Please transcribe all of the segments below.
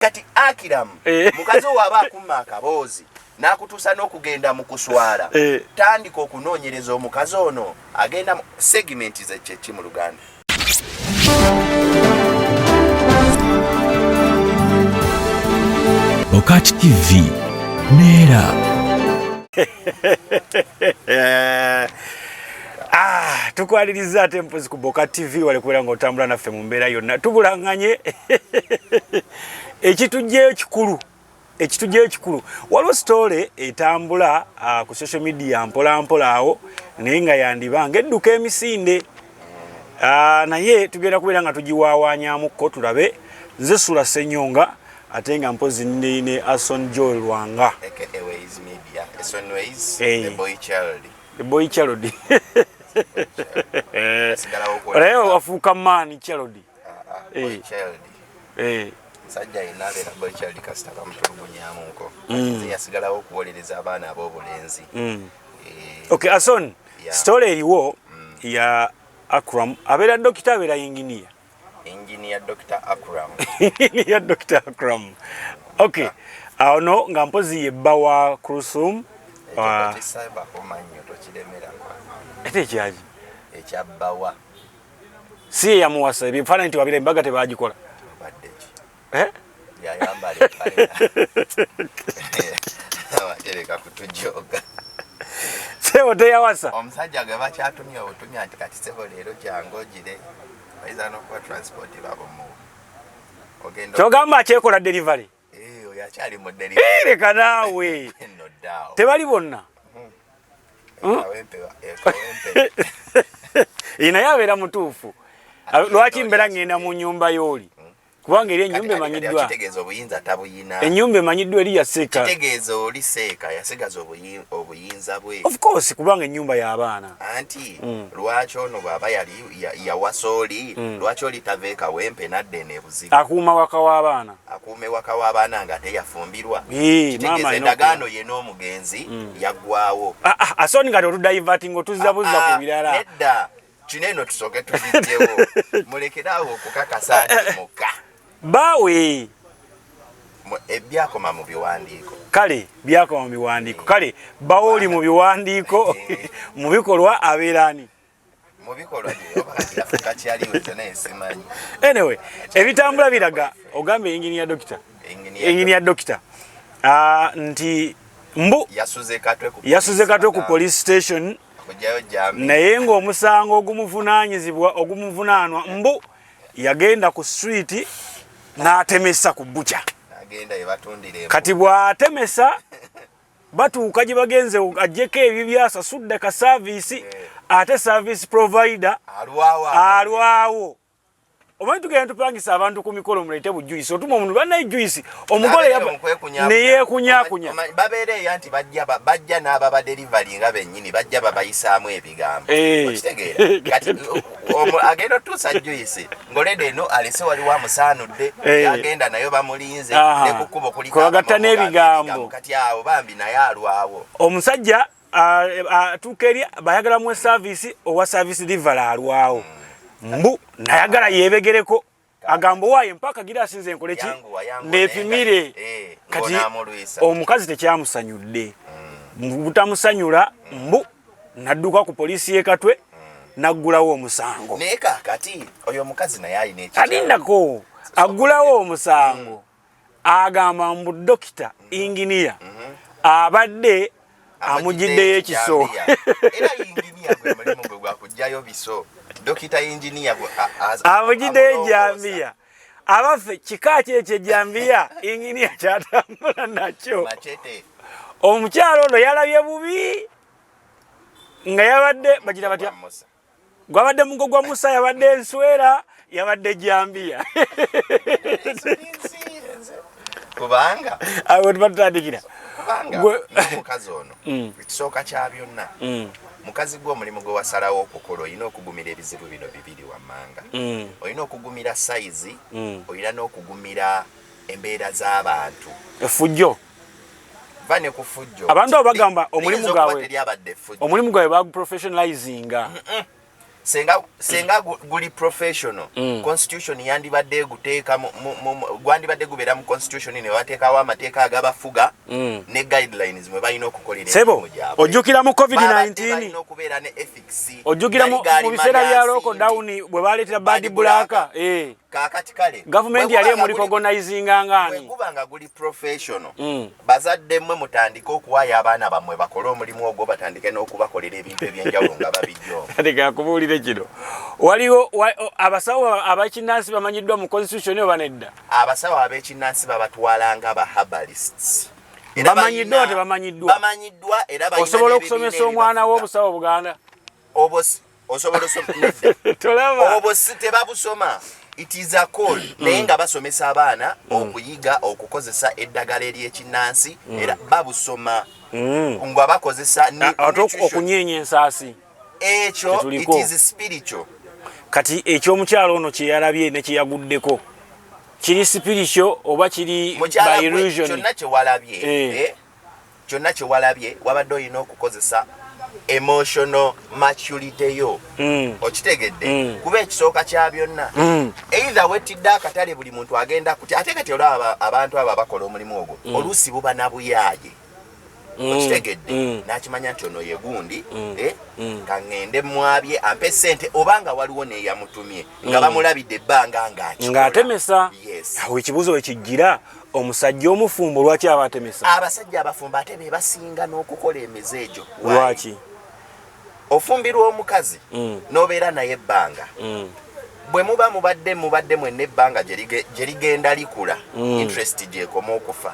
kati Akram mukazi waba akumma akaboozi nakutuusa n'okugenda mu kuswala tandika okunoonyereza omukazi ono agenda mu segmenti ze kyeki mu Luganda. BOCAT TV Neera. Tukwaliriza ate mpozi ku BOCAT TV wale kubeera ng'otambula naffe mu mbeera yonna tubulanganye ekitujjeyo kikulu waliwo story etambula ku social media mpola mpola awo naye nga yandibanga edduka emisinde naye tugenda kubeera nga tugiwaawanyamukko tulabe nze SULA SSENYONGA ate nga mpozi ne Ajeeyo Lwanga the boy child leo wafuuka maani child sajja inabeera boy child kasita kamutulugunyamuko yasigalawo okuwolereza abaana ab'obulenzi. Okay, Ason, story eriwo ya Akram abeera dokita abeera engineer Dr. Akram. Ya Dr. Akram. Okay. Ono nga mpozi yebba wa Kuruthum. Tisaba Manyi tochidemera. Ete kyaji. Ekyabbawa. Si ya muwasa ebifana nti wabire mbaga tebagikola. Badde. Yayambale pale. Awatereka kutujoga. Sebo teyawasa. Omusajja gwe bakyatumya obutumya nti kati sebo leero kyangogire. Baizano kwa transport babo mu. Ogendo. Kyogamba akyekola delivery. Yakyali mu delivery. Leka naawe. No doubt. Tebali bonna. Kawempe. Ina yabeera mutuufu. Lwaki mbeera ngenda mu nnyumba y'oli? Kubanga eri ennyumba emanyiddwa. Kitegeeza obuyinza tabuyina. Ennyumba emanyiddwa eri yaseeka. Kitegeeza oli seeka yasigaza obuyinza bwe. Of course kubanga ennyumba y'abaana. Anti lwaki ono bw'aba yali yawasa oli lwaki oli tava ekawempe nadde n'ebuzibu. Akuuma waka w'abaana. Akuume waka w'abaana nga teyafumbirwa. Mama endagaano ye n'omugenzi yaggwawo. Asoni nga totudiverting otuzza buzza ku birala. Nedda kineno tusooke tubijjewo. Mulekeraawo okukakasa nti mukka. Bawe ebyakoma mu biwandiiko. Kale byakoma mu biwandiiko. Kale bawoli mu biwandiiko mu bikolwa abeerani. Mu bikolwa Afrika kyaliwo kyonna esimanyi. Anyway, ebitambula biraga ogambe engineer doctor. Nti mbu Yasuze katwe ku police station naye ng'omusango ogumuvunaanwa mbu yagenda ku street n'atemesa ku butcha. Kati bw'atemesa batuuka gye bagenze ajjeko ebyo byasasudde ka service ate service provider alwawo. Omanyi tugenda tupangisa abantu ku mikolo mulete bujjuisi otuma omuntu bannaye juisi omugole neyeekunyakunya babeereyo nti bajja n'ababa delivery nga bennyini bajja babayisaamu ebigambo okitegeera kati agenda otuusa juisi ng'olede eno alese waliwo amusaanudde agenda nayo bamulinze ne ku kkubo kulikagatta n'ebigambo kati awo bambi naye alwawo omusajja atuuka eri bayagalamu service owa service delivery alwawo mbu nayagala yebegereko agambo waye mpaka gira asinze enkole ki nepimire kati omukazi tekyamusanyudde butamusanyula mbu nadduka ku polisi y'ekatwe naggulawo omusango neka kati oyo omukazi naye alina ekitindako aggulawo omusango agamba mbu dokita engineer abadde amugiddeyo ekiso era engineer gwe mulimu gwe gwakugjayo biso dokita engineer amugiddeyo ejjambiya abaffe kika kyekyo ejjambiya engineer kyatambula nakyo omukyalo ono yalabye bubi nga yabadde bagira batya gwabadde mugo gwa Musa yabadde enswera yabadde ejjambiya kubanga awo tubatandikira mukazi ono ekisooka kya byonna mukazi gwe omulimu gwe wasalawo okukola olina okugumira ebizibu bino bibiri wammanga olina okugumira sayizi olina n'okugumira embeera z'abantu effujjo vane ku ffujjo abantu abagamba omulimu gwawe baguprofessionalizinga senga guli professional constitution yandibadde guteeka gwandibadde gubeera mu constitution ne wateekawo amateeka agabafuga ne guidelines mwe balina okukolera sebo ojjukira mu covid-19 okubeera ne ethics ojjukira mu biseera bya lockdown bwe baleetera bad black kakati kale government yali mu recognizinga ngani kubanga guli professional bazadde mmwe mutandika okuwaayo abaana bammwe bakole omulimu ogwo batandike n'okubakolera ebintu ebyenjawulo nga babijjo katika kubuulire kino waliwo abasawo abakinnansi bamanyiddwa mu constitution oba nedda abasawo ab'ekinnansi babatwalanga ba herbalists bamanyiddwa tebamanyiddwa era osobola okusomesa omwana w'obusawo Buganda osobola obusi tebabusoma it is a call naye nga basomesa abaana okuyiga okukozesa eddagala ery'ekinnansi era babusoma nga bakozesa okunyeenya ensaasi ekyo it is spiritual kati ekyomukyalo ono kyeyalabye ne kyeyaguddeko kiri spiritual oba kiri by illusion kyonna kyewalabye wabadde olina okukozesa emotional maturity yo okitegedde kuba ekisooka kya byonna either wetidde akatale buli muntu agenda kuti ate kati olaba abantu abo abakola omulimu ogwo oluusi buba nabuyaaye okitegedde nakimanya nti ono ye gundi kaŋŋende mwabye ampe ssente obanga waliwo neeyamutumye nga bamulabidde ebbanga ng'atemesa awo ekibuuzo wekijjira omusajja omufumbo lwaki aba atemesa abasajja abafumbo ate be basinga n'okukola emize egyo lwaki ofumbirwa omukazi n'obeera naye ebbanga bwe muba mubadde mwenna ebbanga gye ligenda likula interest gyekoma okufa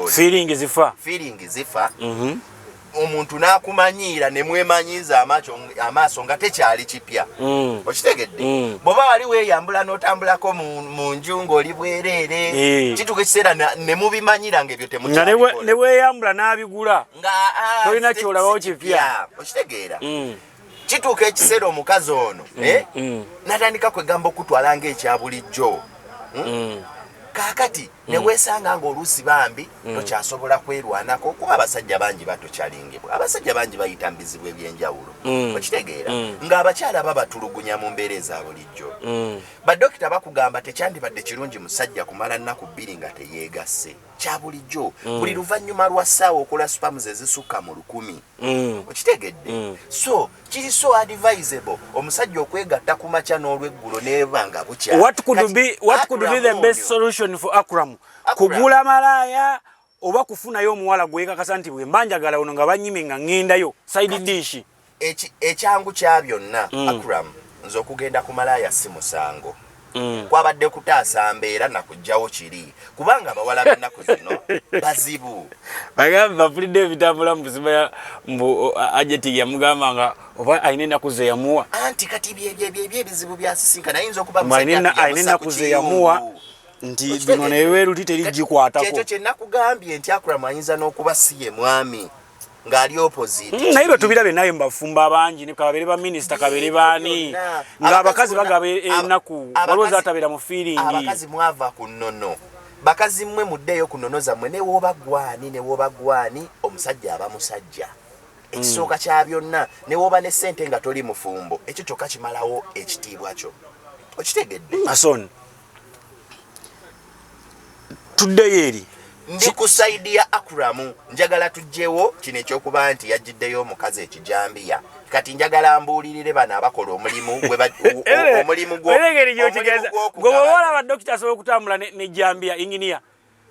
feeling zifa omuntu n'akumanyiira ne mwemanyiiza amaaso nga tekyali kipya okitegedde bw'oba wali weeyambula n'otambulako mu nju ng'oli bwereere kituuka ekiseera ne mubimanyira ng'ebyo temukyalikola ne weeyambula n'abigula tolina kyolabawo kipya okitegeera kituuka ekiseera omukazi ono n'atandika kwegamba okutwala ng'ekya bulijjo kakati neweesanga ng'oluusi bambi tokyasobola kwerwanako kuba abasajja bangi batokyalingebwa abasajja bangi bayita mu bizibu ebyenjawulo okitegeera ng'abakyala babatulugunya mu mbeera eza bulijjo badokita bakugamba tekyandibadde kirungi musajja kumala nnaku 2 nga teyeegasse kya bulijjo buli luvannyuma lwa ssaawa okola supamu ze zisukka mu 1000 okitegedde so kiri so advisable omusajja okwegatta ku makya n'olweggulo neeba nga bukya what could be the best solution for Akram kugula malaya oba kufunayo omuwala gwekakasa nti bwe mbanjagala ono nga banyime nga ŋŋendayo side dish ekyangu kya byonna Akram nze okugenda ku malaya si musango kwabadde kutaasa mbeera nakugjawo kiri kubanga abawala b'ennaku zino bazibu bagamba bapulidde ebitambula mu buzima mbu ajeti yamugamba nga oba ayina ennaku ze yamuwa anti kati byebizibu byasisinkana ayinza okuba ayina ennaku ze yamuwa nti bino neweeruti terigikwatako kyekyo kye nakugambye nti Akram ayinza n'okuba si ye mwami ngali opposite naye lwe tubirabe naye mbafumba abangi ne kabere ba minister kabere bani ng'abakazi bagabe ennaku waliwo zaatabeera mu feeling abakazi mwava ku nnono bakazi mmwe muddeyo ku nnono zammwe ne wooba gwani omusajja aba musajja ekisooka kya byonna ne wooba ne ssente nga toli mufumbo ekyo kyokka kimalawo ekitiibwa kyo okitegedde Mason tuddeyo eri ndi ku saidi ya Akram njagala tujjewo kino ekyokuba nti yajjiddeyo omukazi ekijambiya kati njagala mbuulirire bano abakola omulimu omulimu gwewala badokita asobola okutambula ne jambiya engineer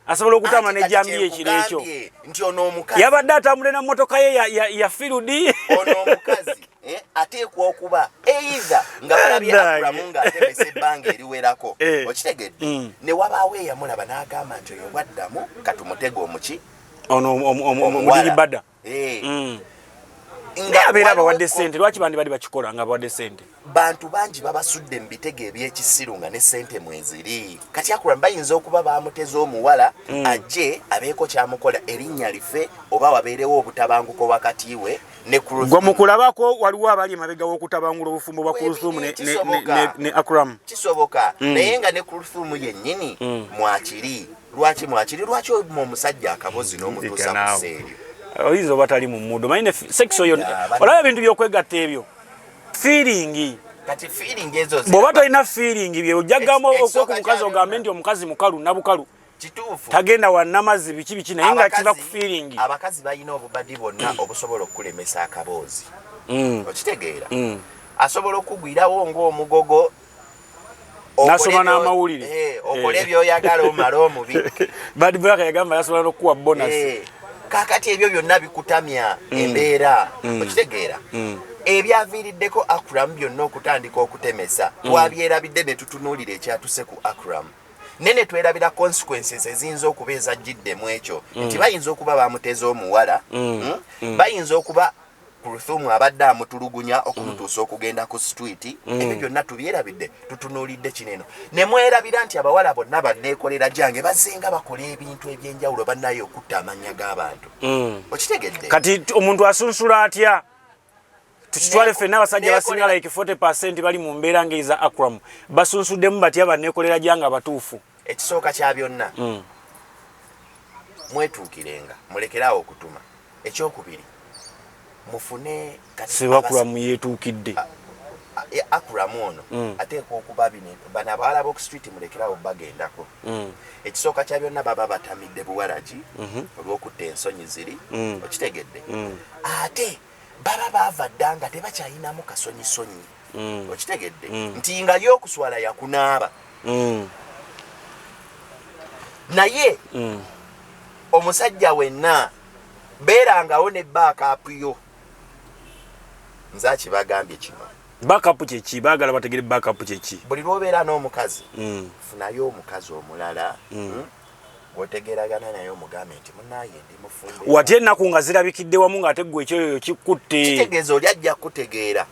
asobola okutambula ne jambiya ekiro ekyo nti ono omukazi yabadde atambule na mmotoka ye ya field ono omukazi ateekwa okuba either nga balabye Akram ng'atemesa ebbanga eriwerako okitegedde ne wabaawo eyamulaba n'agamba nti oyo bwaddamu katumutega omuki ono omuliri bada abeera abawadde ssente lwaki bandi bali bakikola nga bawadde ssente bantu bangi babasudde mu bitego eby'ekisiru nga ne ssente mweziri kati Akram bayinza okuba baamuteza omuwala ajje abeeko kyamukola erinnya life oba wabeerewo obutabanguko wakati we ne Kuruthum gwe mukulabako waliwo abali emabega w'okutabangula obufumbo bwa Kuruthum ne Akram kisoboka naye nga ne Kuruthum yennyini mwakiri lwaki omusajja akabozi n'omutuusa mu sseeryo oyinza oba tali mu muddo manyine sex oyo olaba ebintu by'okwegatta ebyo feeling kati feeling ezo bwoba tolina feeling bye ojjagamu okwoku mukazi ogambe nti omukazi mukalu nabukalu kituufu tagenda wannamazzi biki naye nga kiva ku feeling. Abakazi balina obubadi bwonna obusobola okulemesa akaboozi. Okitegeera asobola okugwirawo ng'omugogo nasoma n'amawulire okola ebyoyagala omala omubi. Bad Black yagamba yasobola n'okuwa bonus. Kakati ebyo byonna bikutamya embeera. Okitegeera ebyaviiriddeko Akram byonna okutandika okutemesa twabyerabidde ne tutunuulira ekyatuse ku Akram. Nene twerabira consequences eziyinza okuba ezajjidde mu ekyo nti bayinza okuba bamuteza omuwala bayinza okuba Kuruthum abadde amutulugunya okumutuusa okugenda ku street. Ebyo byonna tubyerabidde tutunuulidde kineno ne mwerabira nti abawala bonna banneekolera gyange bazenga bakola ebintu ebyenjawulo bannayo okutta amannya g'abantu. Okitegedde kati omuntu asunsula atya tukitwale ffenna abasajja basinga like 40% bali mu mbeera ng'eza Akram basunsuddemu batya banneekolera gyange abatuufu. Ekisooka kya byonna mwetuukirenga mulekeraawo okutuma. Ekyokubiri mufune Akram yeetuukidde. Akram ono ateekwa okuba bano abawala b'oku street mulekeraawo bagendako. Ekisooka kya byonna baba batamidde buwalagi olw'okutta ensonyi ziri. Okitegedde ate baba baava dda nga tebakyayinamu kasonyisonyi. Okitegedde nti nga y'okuswala yakunaaba. Naye omusajja wenna beerangawo ne backup yo. Nze kibagambye kino. Backup kyeki baagala bategere backup kyeki. Buli lw'obeera n'omukazi funayo omukazi omulala otegeragana naye omugambe nti munaaye ndi mufumbe. Wati ennaku nga zirabikidde wamu ng'ate ggwe ekyoyo kikutte. Kitegeeza oli ajja kutegeera.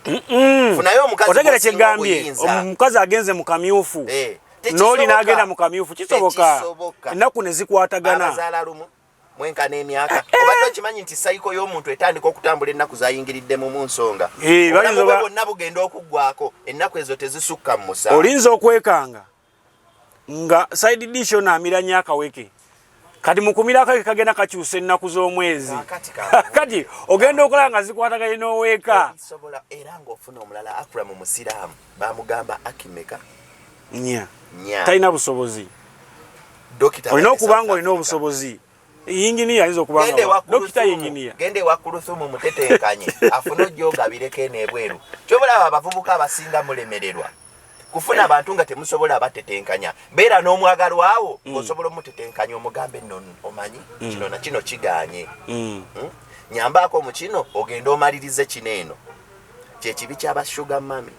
Funayo omukazi otegere kyegambye omukazi agenze mu kamyufu n'oli n'agenda mu kamyufu kisoboka ennaku ne zikwatagana. Abazaala lumu mwenkana emyaka obadde okimanyi nti sayiko y'omuntu etandika okutambula ennaku zayingiriddemu mu nsonga. Obulamu bwe bwonna bugenda okuggwako ennaku ezo tezisukka mu musanvu. Olinza okwekanga nga side dish onaamira akaweke kati mukumirako kagenda kakyusa ennaku z'omwezi kati ogenda okola nga zikwataganye n'oweeka. Era ng'ofuna omulala Akram musiraamu bamugamba Akimeka talina busobozi. Olina okuba nga olina obusobozi. Yinginiya ayinza okuba nga dokita yinginiya. Gende wa Kuruthum mutetenkanye afune ojjogabireko enebweru. Kyobulaba abavubuka abasinga mulemererwa kufuna abantu nga temusobola abatetenkanya. Beera n'omwagalwawo osobola omutetenkanya omugambe nno omanyi kino na kino kiganye. Nyambaako mu kino ogenda omalirize kino eno. Kyekibi ky'aba sugar mami.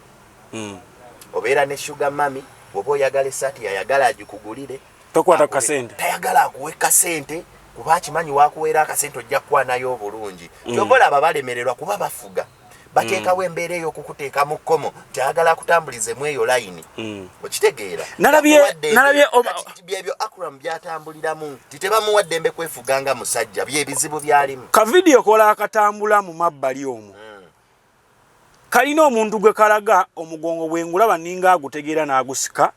Obeera ne sugar mami bw'oba oyagala essaati yayagala agikugulire tokwata kasente. Tayagala akuwe kasente kuba akimanyi wakuweera akasente ojja kukwanayo obulungi. Kyobola abalemererwa kuba bafuga. Bateekawo embeera eyo okukuteeka mu kkomo tayagala akutambulizemu eyo layini. Okitegeera nalabye byebyo Akram byatambuliramu titebamuwa ddembe kwefuganga musajja byebizibu byalimu. Ka vidiyo kola akatambula mu mabbali omwo kalina omuntu gwe kalaga omugongo bwengulaba ninga agutegeera n'agusika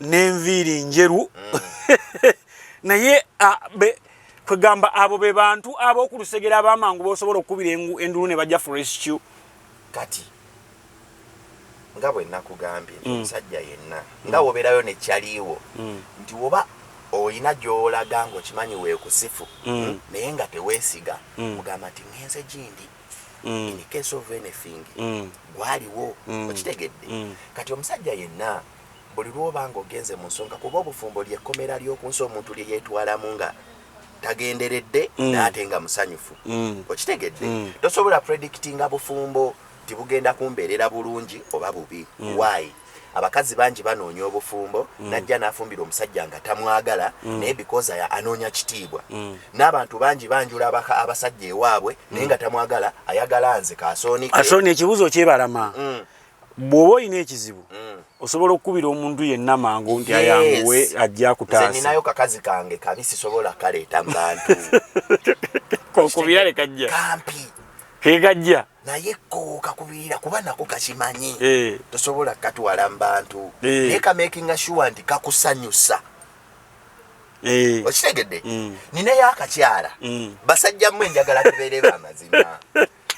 n'enviiri njeru naye kwegamba abo be bantu ab'okulusegera abamangu bosobola okukubira endulu ne bajja for rescue. Kati nga bwe nakugambye omusajja yenna nga wobeerayo ne kyaliiwo nti woba oyina gy'olaga ng'okimanyi weekusifu naye nga teweesiga mugamba nti ngenze gindi in case of anything gwaliwo. Okitegedde kati omusajja yenna buli lw'oba nga ogenze mu nsonga kuba obufumbo ly'ekkomera ly'okunsi omuntu lye yeetwalamu nga tagenderedde n'ate nga musanyufu. Okitegedde tosobola predictinga bufumbo nti bugenda kumbeerera bulungi oba bubi. Why? Abakazi bangi banoonya obufumbo najja n'afumbira omusajja nga tamwagala naye because anoonya kitiibwa. N'abantu bangi banjula abasajja ewaabwe naye nga tamwagala ayagala nze kasoonike. Asoni ekibuzo kyebalama bw'oba olina ekizibu osobola okukubira omuntu yenna mangu nti ayanguwe ajja akutaasa. Nze ninayo kakazi kange kabi sisobola kaleeta mu bantu. Kokubira lekajja kampi kekajja naye ko kakubirira kuba nako kakimanyi tosobola katwala mu bantu naye kamakinga sure nti kakusanyusa. Okitegedde ninayo akakyala basajja mmwe njagala tubeere b'amazima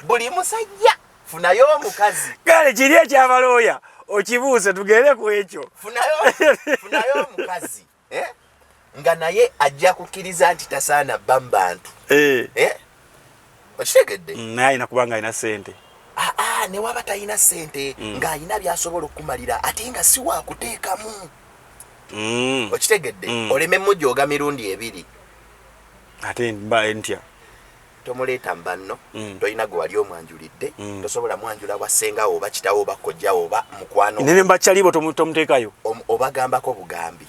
buli musajja funayo omukazi kale kiri ekyabalooya okibuuse tugere ku ekyo. Funayo omukazi nga naye ajja kukkiriza nti tasaana bambantu. Okitegedde? Naye alina kubanga alina ssente. Ne waba talina ssente ng'alina by'asobola okumalira ate nga si waakuteekamu. Okitegedde? Oleme mujooga mirundi ebiri. Ate mba ntya. Tomuleeta mbanno, tolina gwe wali omwanjulidde, tosobola mwanjula wassenga oba kitawo oba kojja oba mukwano. Nene mbakyalibo tomuteekayo. Obagambako bugambi.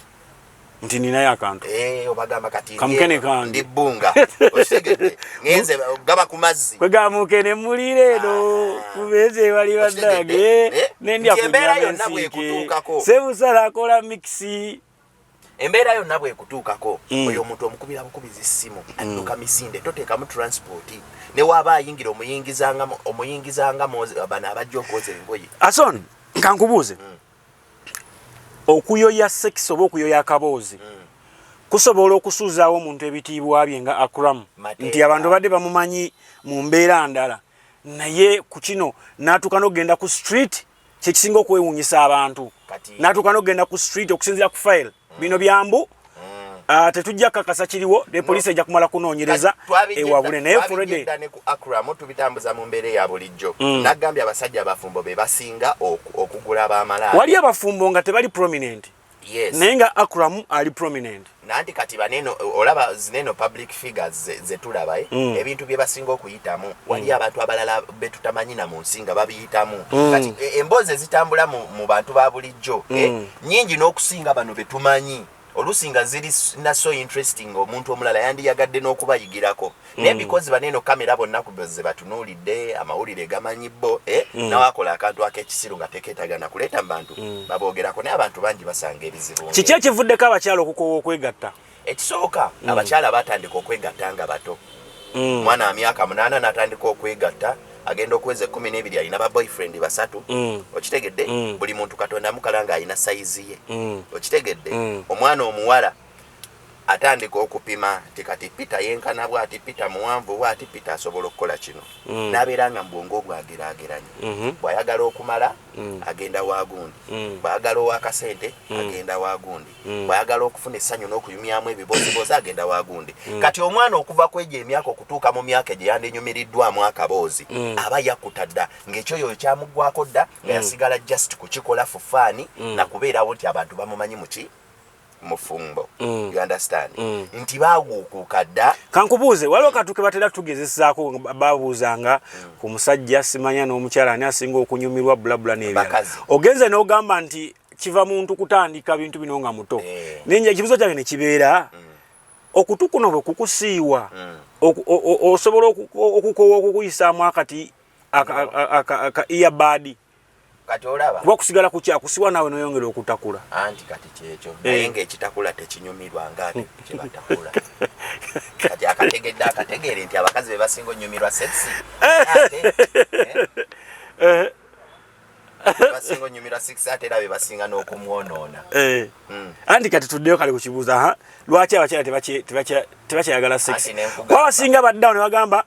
Nti ninayo akantu. Obagamba kati kamukene kange. Ndi bbunga. Okitegedde? Ngenze gaba ku mazzi. Kwe gamukene mulire eno. Kubeze wali badage. Nendya kunyama ensike. Sebusala akola mixi. Embeera yonna bwekutuukako oyo omuntu omukubira bukubiza essimu adduka misinde toteekamu transport ne waaba ayingira omuyingizanga bano abajja okwoza engoye. Ason nkankubuuze okuyoya sex oba okuyoya akaboozi kusobola okusuuzaawo omuntu ebitiibwa bye nga Akram nti abantu badde bamumanyi mu mbeera ndala naye ku kino n'atuuka n'ogenda ku street kyekisinga okwewuunyisa abantu n'atuuka n'ogenda ku street okusinziira ku file bino byambu tetujja kakasa kiriwo ne poliisi ejja kumala kunoonyereza ewabule naye Friday ne ku Akram tubitambuza mu mbeera ya bulijjo nagambye abasajja abafumbo be basinga okugula abamalaaya. Wali abafumbo nga tebali prominent. Yes. Naye nga Akram ali prominent. Nanti kati baneno olaba zineno public figures zetulaba ebintu bye basinga okuyitamu wali abantu abalala betutamanyi na mu nsinga babiyitamu kati emboozi ezitambula mu bantu ba bulijjo nyingi n'okusinga bano betumanyi olusinga ziri na so interesting omuntu omulala yandiyagadde n'okubayigirako naye because baneno kamera bonna kubeze batunuulidde amawulire gamanyibo nawakola akantu ak'ekisiru nga tekeetagana kuleeta mu bantu baboogerako naye abantu bangi basanga ebizibu. Kiki ekivuddeko abakyala okukoowa okwegatta? Ekisooka abakyala batandika okwegatta nga bato. Mwana wa myaka 8 n'atandika okwegatta agenda okuweza 12 alina ba boyfriend basatu. Okitegedde? Buli muntu Katonda mukalanga alina size ye. Okitegedde? Omwana omuwala atandika okupima tikati Peter yenkana bwati Peter muwanvu bwati Peter asobola okukola kino. Nabeeranga mbwongo bwagerageranye. Bwayagala okumala agenda wagundi. Bwayagala owakasente agenda wagundi. Bwayagala okufuna essanyu n'okuyumyamu ebibozibozi agenda wagundi. Kati omwana okuva kweje emyaka okutuuka mu myaka gye yandinyumiriddwamu akaboozi aba yakutadda ng'ekyoyo kyamuggwako dda nga yasigala just kukikola fufaani na kubeerawo nti abantu bamumanyi muki mufumbo. You understand? Nti baawuukuuka dda. Kankubuuze waliwo katuke batera tugezesaako babuuzanga ku musajja simanya n'omukyala ani asinga okunyumirwa bulabula n'ebirala. Ogenze n'ogamba nti kiva muntu kutandika bintu bino nga muto. Nenye ekibuzo kyange ne kibeera okutu kuno bwe kukusiiwa osobola okukoowa okukuyisaamu akati aka earbud kati olaba kuba kusigala kusiwa nawe noyongera okutakula anti kati kyekyo naye ng'ekitakula tekinyumirwa ng'ate kye batakula kati akategeere nti abakazi be basinga onyumirwa sexy basinga onyumirwa sexy ate era be basinga n'okumwonoona. Anti kati tuddeyo kale kukibuuza lwaki abakyala tebakyayagala sexy babasinga baddawo ne bagamba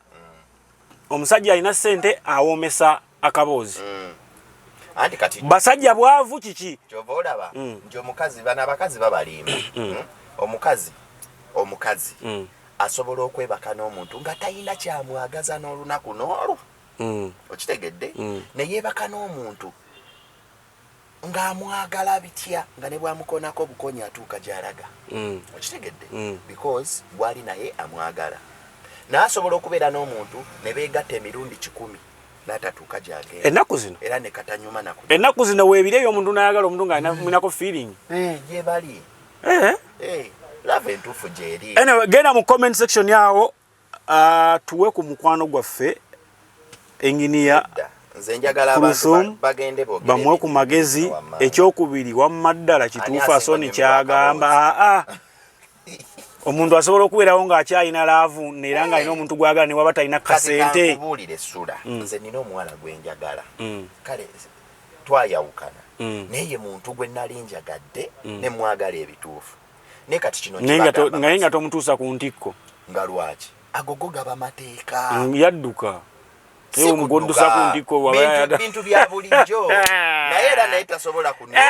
omusajja alina ssente awoomesa akaboozi. Anti kati basajja bwavu kiki kyova olaba nti omukazi bana abakazi babalimba omukazi asobola okwebaka n'omuntu nga talina kyamwagaza n'olunaku n'olwo. Okitegedde? Ne yeebaka n'omuntu ng'amwagala bitya nga ne bwamukonako obukonya atuuka gy'alaga. Okitegedde? Because bwali naye amwagala n'asobola okubeera n'omuntu ne beegatta emirundi 10 natatuuka gyagenda. Ennaku zino era ne katanyuma naku ennaku zino weebireyo omuntu n'ayagala omuntu ng'alinako feeling gye bali love entuufu gyeri. Anyway, genda mu comment section yawo tuwe ku mukwano gwaffe engineer nze njagala abantu bagende bamuwe ku magezi ekyokubiri wamma ddala kituufu asoni kyagamba omuntu asobola okubeerawo ng'akyalina laavu neera ng'alina omuntu gwagala ne waba talina kasente. Kubuulire SULA nze nina omuwala gwe njagala kale twayawukana naye muntu gwe nali njagadde ne mwagala ebituufu naye kati kino naye nga tomutuusa ku ntikko nga lwaki agogo gaba mateeka yadduka si umugoddusa ku ndiko wabaya bintu bya bulijjo naye era naye tasobola kunera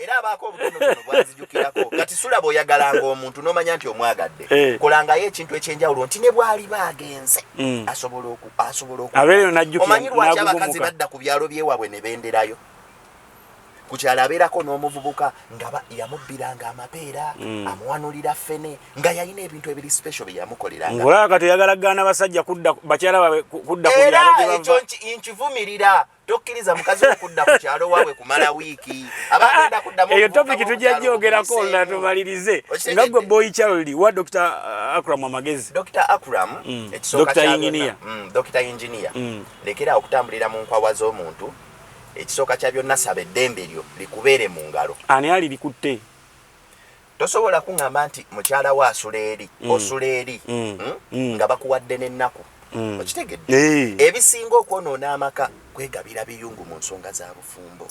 era abaako obutono bwazijukirako kati SULA boyagalanga omuntu nomanya nti omwagadde kolangayo ekintu ekyenjawulo nti ne bwali bagenze asobola abere najjukira omanyi lwaki abakazi badda ku byalo byewabwe ne benderayo kukyala abeerako n'omuvubuka nga yamubbiranga amapeera amuwanulira ffene nga yalina ebintu ebiri special bye yamukoleranga ngolaka teyagalagana basajja kudda bakyala bawe kudda ku byalo bye bava ekyo nkivumirira tokkiriza mukazi okudda ku kyalo waabwe kumala wiiki abagenda kuddamu eyo topic tujja gyogerako na tumalirize nga gwe boy Charlie wa Dr. Akram amagezi Dr. Akram ekisooka kya Dr. Engineer lekera okutambulira mu nkwawa z'omuntu ekisooka kya byonna saba eddembe lyo likubeere mu ngalo ani ali likutte tosobola kuŋŋamba nti mukyala wa osula eri nga bakuwadde n'ennaku okitegedde ebisinga okwonoona amaka kwegabira biyungu mu nsonga za bufumbo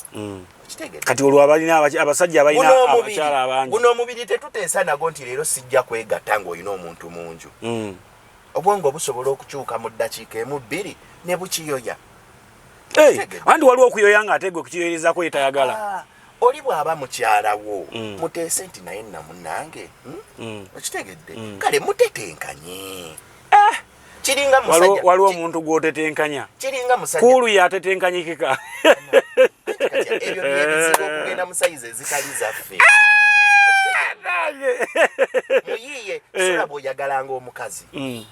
okitegedde kati olwo abalina abasajja abalina abakyala abangi guno omubiri tetuteesa nago nti leero sijja kwegatta ng'olina omuntu munju obwongo busobola okukyuka mu ddakiika emu bbiri ne bukiyoya andi waliwo okuyoya nga ate gwe kukiyoyerezako yetayagala oli bw'aba mukyala wo muteese nti naye namunange okitegedde kale mutetenkanye kiringa musajja waliwo omuntu gw'otetenkanya kiringa musajja kuulu yatetenkanyikika ebyo byebizibu okugenda mu sayizi ezitali zaffe muyiiye SULA bw'oyagalanga omukazi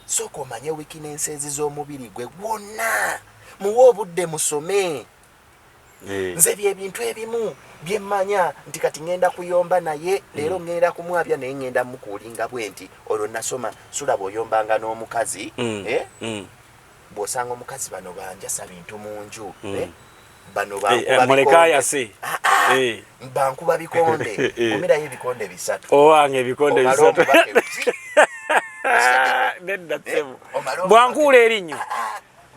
sooka omanye weaknesses z'omubiri gwe gwonna muwe obudde musome nze byebintu ebimu byemmanya nti kati ngenda kuyomba naye leero ngenda kumwabya naye ngenda mukuulinga bwe nti olwo nasoma SULA bw'oyombanga n'omukazi bw'osanga omukazi bano banjasa bintu mu nju bano bankuba bikonde kumirayo ebikonde 3 owange ebikonde 3 bwankuula erinnyo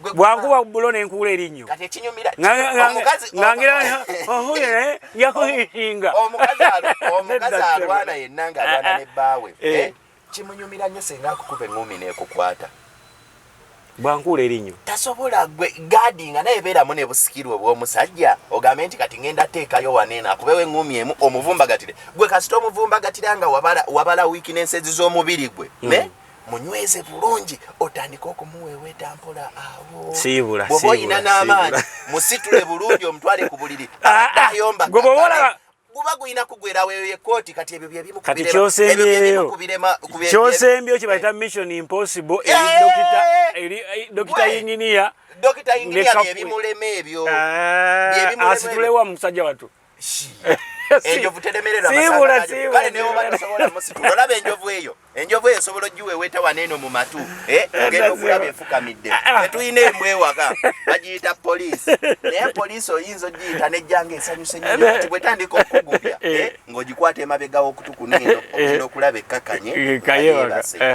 bwankuba bulo nenkuula erinnyo kati ekinyumira ngangira yakuhinga omukazi alwana yenna ng'alwana n'ebbaawe kimunyumira nnyo senga akukuba eŋŋumi n'ekukwata bwankuula erinnyo tasobola gwe gaadinga naye beeramu ne busikirwe bw'omusajja ogambe nti kati ngenda teekayo waneena akubewo eŋŋumi emu omuvumbagatire gwe kasita omuvumbagatira nga wabala weaknesses z'omubiri gwe munyweze bulungi otandika okumuweeweta mpola awo bw'oba oyina n'amaanyi musitule bulungi omutwale ku buliri ayomba guba guyina kugwerawo eyo yekooti kati ebyo kati kyosembyo kibayita mission impossible eri dokita inginiya byebimulema ebyo asitulewa musajja watu enjovu teremerera kale newoba tosobola musitula olaba enjovu eyo esobola ogiweeweta waneeno mu matu ogenda okulaba enfukamidde tetuyina embwewaka bagiyita poliisi naye poliisi oyinza ogiyita nejjanga esanyuse nnyo kati bwetandika okugubya ng'ogikwata emabega w'okutu kuneeno ogenda okulaba ekkakanye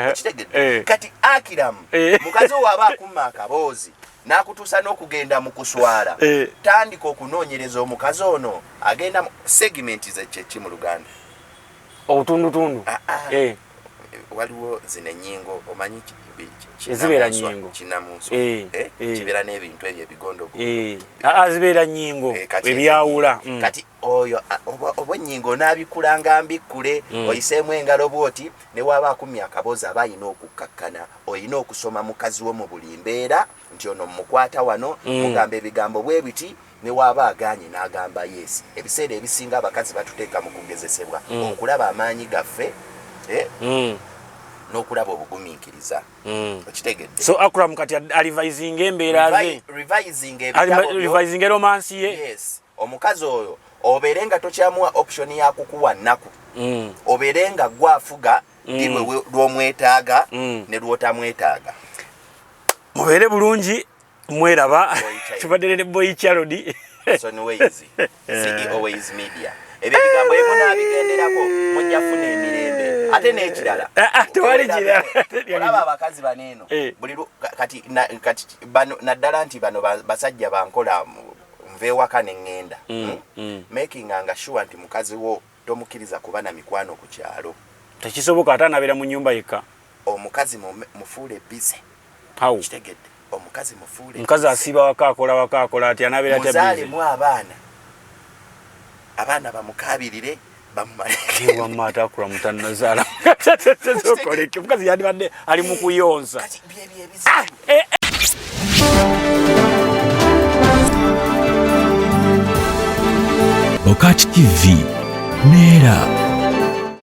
okitegedde kati Akram mukazi owo aba akumma akaboozi n'akutuusa n'okugenda mu kuswala tandika okunoonyereza omukazi ono agenda mu segmenti zekyeki mu Luganda obutundutundu waliwo zino ennyingo omanyi zibeera nnyingo kinnamunso kibeera n'ebintu ebyo ebigondo zibeera nnyingo ebyawula kati oyo oba ennyingo onaabikulanga mbikkule oyiseemu engalo bwoti ne waaba akumya akaboozi aba ayina okukkakkana oyina okusoma mukazi wo mu buli mbeera nti ono mukwata wano mugamba ebigambo bwe biti ne waaba aganye n'agamba yes ebiseera ebisinga abakazi batuteeka mu kugezesebwa okulaba amaanyi gaffe n'okulaba obugumiikiriza okitegedde so Akram kati alivising embeera ze revising romansi ye yes omukazi oyo obeere nga tokyamuwa option ya kukuwa nnaku obeere nga gwafuga lirwe lw'omwetaaga ne lw'otamwetaaga mubeere bulungi mweraba tubadde ne boy Charlie CEO Ways Media ebyo bigambo ebyo naabigenderako mujja funa emirembe ate n'ekirala tewali kirala olaba abakazi baneeno buli kati naddala nti bano basajja bankola nveewaka neŋŋenda makinganga sure nti mukazi wo tomukkiriza kuba na mikwano ku kyalo tekisoboka ate anabeera mu nnyumba yekka omukazi mufuule bize How? Kitegedde omukazi mufuule mukazi asiba wakakola ati anabeera muzaale mu abaana bamukabirire bamumaleke wamma atakula mutanazaala tezokoleke mukazi yandibadde ali mu kuyonza BOCAT TV Neera.